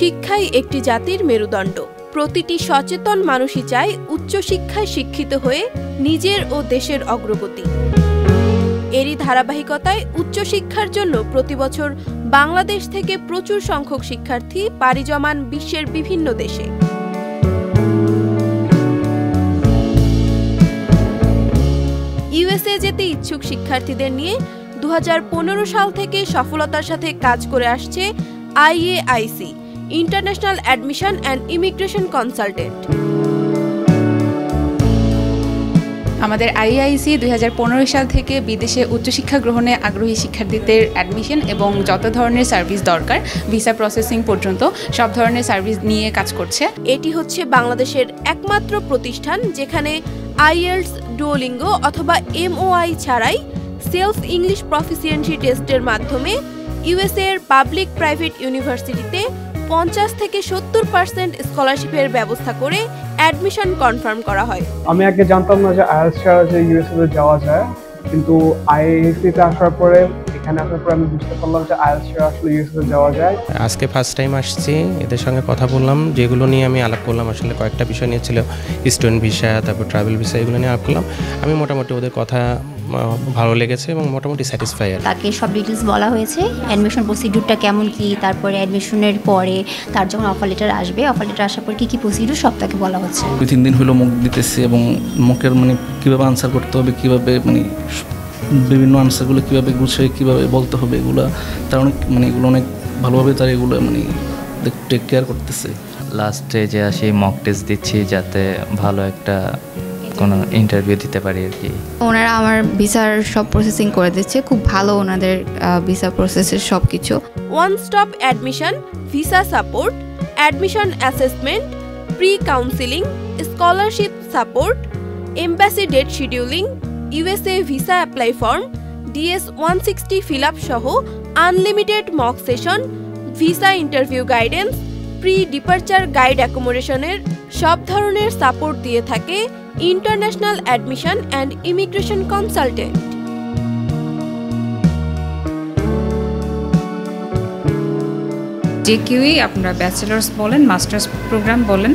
শিক্ষাই একটি জাতির মেরুদণ্ড। প্রতিটি সচেতন মানুষই চায় উচ্চশিক্ষায় শিক্ষিত হয়ে নিজের ও দেশের অগ্রগতি। এরই ধারাবাহিকতায় উচ্চশিক্ষার জন্য প্রতিবছর বাংলাদেশ থেকে প্রচুর সংখ্যক শিক্ষার্থী পাড়ি জমান বিশ্বের বিভিন্ন দেশে। ইউএসএ যেতে ইচ্ছুক শিক্ষার্থীদের নিয়ে 2015 সাল থেকে সফলতার সাথে কাজ করে আসছে IAIC, international admission and immigration consultant. আমাদের IAIC 2015 সাল থেকে বিদেশে উচ্চশিক্ষা গ্রহণে আগ্রহী শিক্ষার্থীদের অ্যাডমিশন এবং যত ধরনের সার্ভিস দরকার ভিসা প্রসেসিং পর্যন্ত সব ধরনের সার্ভিস নিয়ে কাজ করছে। এটি হচ্ছে বাংলাদেশের একমাত্র প্রতিষ্ঠান যেখানে IELTS, ডুওলিঙ্গো অথবা MOI ছাড়াই সেলফ ইংলিশ প্রফিসিয়েন্সি টেস্টের মাধ্যমে ইউএসএ এর পাবলিক প্রাইভেট ইউনিভার্সিটিতে 50 থেকে 70% স্কলারশিপের ব্যবস্থা করে অ্যাডমিশন কনফার্ম করা হয়। আমি আগে জানতাম না যে IELTS ছাড়া যে ইউএসএ তে যাওয়া যায়, কিন্তু IAIC তে আসার পরে এখানে আসার পরে আমি বুঝতে পারলাম যে IELTS ছাড়া আসলে ইউএসএ তে যাওয়া যায়। আজকে ফার্স্ট টাইম আসছি, এদের সঙ্গে কথা বললাম, যেগুলো নিয়ে আমি আলাপ করলাম। আসলে কয়েকটা বিষয় নিয়ে ছিল, স্টুডেন্ট ভিসা, তারপর ট্রাভেল ভিসা, এগুলো নিয়ে আলাপ করলাম। আমি মোটামুটি ওদের কথা ভালো লেগেছে এবং মোটামুটি স্যাটিসফাই। তাকে সব ডিটেলস বলা হয়েছে, অ্যাডমিশন প্রসিডিউরটা কেমন কি, তারপরে অ্যাডমিশনের পরে তার যখন অফার লেটার আসবে, অফার লেটার আসার পর কি কি প্রসিডিউর সব তাকে বলা হচ্ছে। 2-3 দিন হলো মুখ দিতেছে এবং মুখের কীভাবে আনসার করতে হবে, কীভাবে বিভিন্ন আনসারগুলো কীভাবে গুছিয়ে কীভাবে বলতে হবে, এগুলো তার অনেক এগুলো অনেক ভালোভাবে তার এগুলো টেক কেয়ার করতেছে। লাস্টে যে আসি মক টেস্ট দিচ্ছি যাতে ভালো একটা কোনো ইন্টারভিউ দিতে পারি আর কি। ওনারা আমার ভিসার সব প্রসেসিং করে দিচ্ছে, খুব ভালো ওনাদের ভিসা প্রসেসের সব কিছু। One stop admission, visa support, admission assessment, pre counselling, scholarship support, embassy date scheduling, USA visa apply form, DS-160 fill up সহ unlimited mock session, visa interview guidance, pre departure guide অ্যাকোমোডেশনের সব ধরনের support দিয়ে থাকে international admission and immigration consultant. যে কেউই আপনারা bachelors বলেন, মাস্টার্স প্রোগ্রাম বলেন,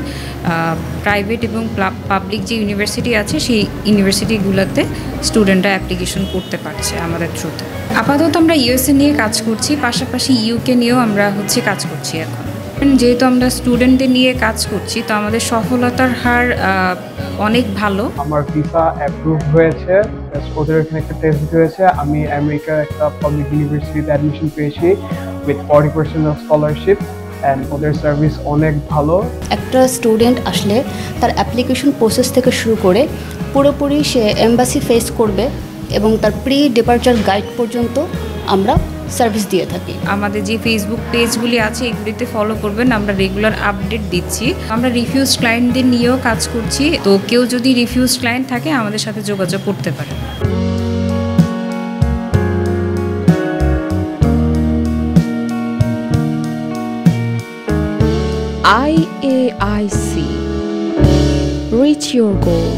প্রাইভেট এবং পাবলিক যে ইউনিভার্সিটি আছে সেই ইউনিভার্সিটিগুলোতে স্টুডেন্টরা অ্যাপ্লিকেশন করতে পারছে আমাদের থ্রুতে। আপাতত আমরা ইউএসএ নিয়ে কাজ করছি, পাশাপাশি ইউকে নিয়েও আমরা কাজ করছি। এখন যেহেতু আমরা স্টুডেন্টদের নিয়ে কাজ করছি, তো আমাদের সফলতার হার অনেক ভালো। আমার ভিসা অ্যাপ্রুভ হয়েছে, ওদের এখানে একটা টেস্ট হয়েছে, আমি আমেরিকার একটা পাবলিক ইউনিভার্সিটিতে অ্যাডমিশন পেয়েছি উইথ 40% অফ স্কলারশিপ, অ্যান্ড ওদের সার্ভিস অনেক ভালো। একটা স্টুডেন্ট আসলে তার অ্যাপ্লিকেশন প্রসেস থেকে শুরু করে পুরোপুরি সে এমবাসি ফেস করবে এবং তার প্রি ডিপারচার গাইড পর্যন্ত আমরা সার্ভিস দিয়ে থাকি। আমাদের যে ফেসবুক পেজগুলি আছে এগুলিতে ফলো করবেন, আমরা রেগুলার আপডেট দিচ্ছি। আমরা রিফিউজ ক্লায়েন্টদের নিয়েও কাজ করছি, তো কেউ যদি রিফিউজ ক্লায়েন্ট থাকে আমাদের সাথে যোগাযোগ করতে পারে। IAIC. Reach your goal.